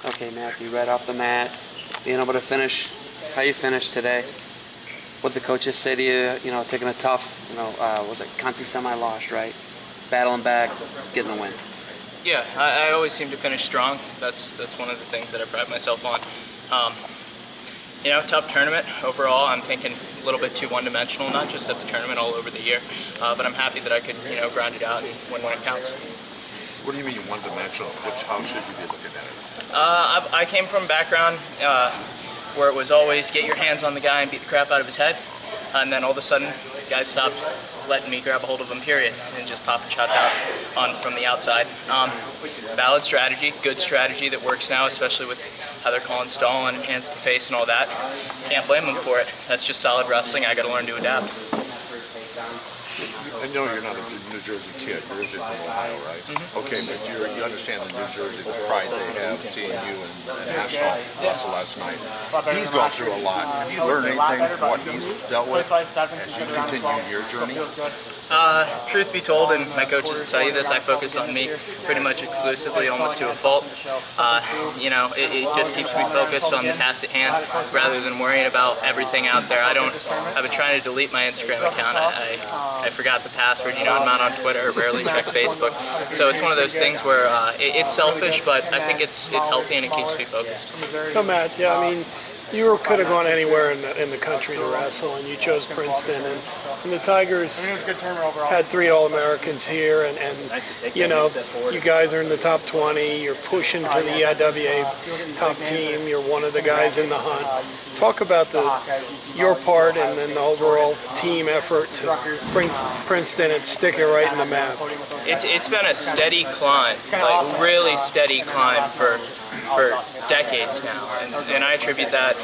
Okay, Matthew, right off the mat, being able to finish how you finished today. What the coaches say to you, you know, taking a tough, was it Conti semi-loss, right? Battling back, getting the win. Yeah, I always seem to finish strong. That's one of the things that I pride myself on. Tough tournament overall. I'm thinking a little bit too one-dimensional, not just at the tournament, all over the year. But I'm happy that I could, grind it out and win when it counts. What do you mean one-dimensional? How should you be looking at it? I came from a background where it was always get your hands on the guy and beat the crap out of his head, and then all of a sudden, guys stopped letting me grab a hold of him, period, and just popping shots out from the outside. Valid strategy, good strategy that works now, especially with how they're calling stall and hands to the face and all that. Can't blame them for it. That's just solid wrestling. I got to learn to adapt. I know you're not a New Jersey kid. You're originally from Ohio, right? Mm-hmm. Okay, but you understand the New Jersey, the pride they have seeing you in National wrestle last night. He's gone through a lot. Have you learned anything from what he's dealt with as you continue your journey? Truth be told, and my coaches will tell you this, I focus on me pretty much exclusively, almost to a fault. It just keeps me focused on the task at hand rather than worrying about everything out there. I've been trying to delete my Instagram account. I forgot the password. I'm not on Twitter. I rarely check Facebook. So it's one of those things where it's selfish, but I think it's healthy and it keeps me focused. So Matt, yeah, I mean, you could have gone anywhere in the country to wrestle, and you chose Princeton, and the Tigers had 3 All-Americans here, and you guys are in the top 20, you're pushing for the EIWA top team, you're one of the guys in the hunt. Talk about your part and then the overall team effort to bring Princeton and stick it right in the map. It's been a steady climb, like really steady climb for decades now, and I attribute that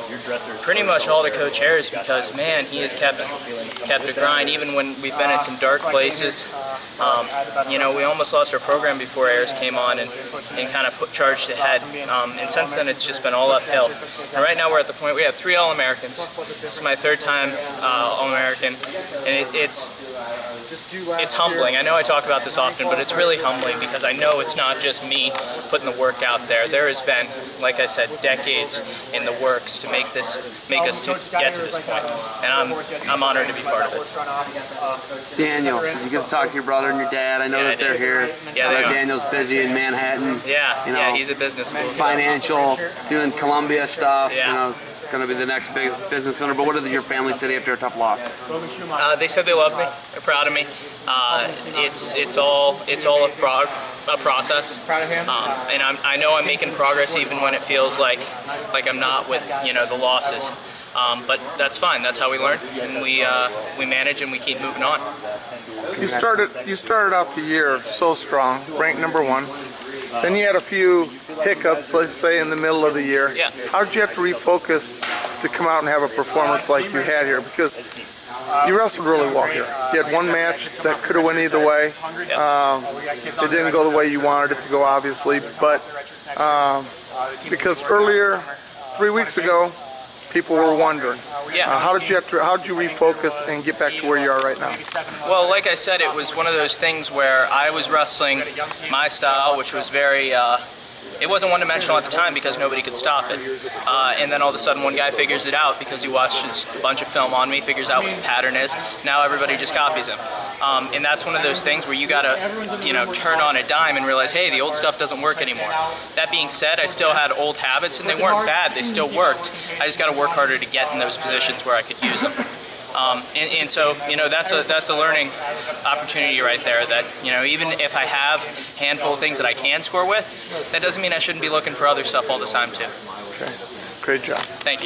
pretty much all to Coach Ayers, because man, he has kept a grind even when we've been in some dark places. We almost lost our program before Ayers came on and kind of charged ahead, and since then it's just been all uphill. And right now we're at the point we have 3 All-Americans. This is my 3rd time All-American, and it's humbling. I know I talk about this often, but it's really humbling because I know it's not just me putting the work out there. There has been, like I said, decades in the works to make us to get to this point, and I'm honored to be part of it. Daniel, did you get to talk to your brother and your dad? I know that they're here. Yeah, I know Daniel's busy in Manhattan. Yeah, he's at business school. Financial, doing Columbia stuff. Yeah. Going to be the next big business owner. But what did your family say after a tough loss? They said they love me. They're proud of me. It's all a process. And I know I'm making progress even when it feels like I'm not with the losses. But that's fine. That's how we learn, and we manage and we keep moving on. You started out the year so strong, ranked #1. Then you had a few hiccups, let's say, in the middle of the year. Yeah. How did you have to refocus to come out and have a performance like you had here? Because you wrestled really well here. You had one match that could have went either way. It didn't go the way you wanted it to go, obviously, but because earlier, 3 weeks ago, people were wondering. How did you refocus and get back to where you are right now? Well, like I said, it was one of those things where I was wrestling my style, which was very it wasn't one-dimensional at the time because nobody could stop it. And then all of a sudden one guy figures it out because he watches a bunch of film on me, figures out what the pattern is. Now everybody just copies him. And that's one of those things where you gotta, turn on a dime and realize, hey, the old stuff doesn't work anymore. That being said, I still had old habits and they weren't bad, they still worked. I just gotta work harder to get in those positions where I could use them. So that's a learning opportunity right there, that even if I have a handful of things that I can score with, that doesn't mean I shouldn't be looking for other stuff all the time too. Okay, great job. Thank you.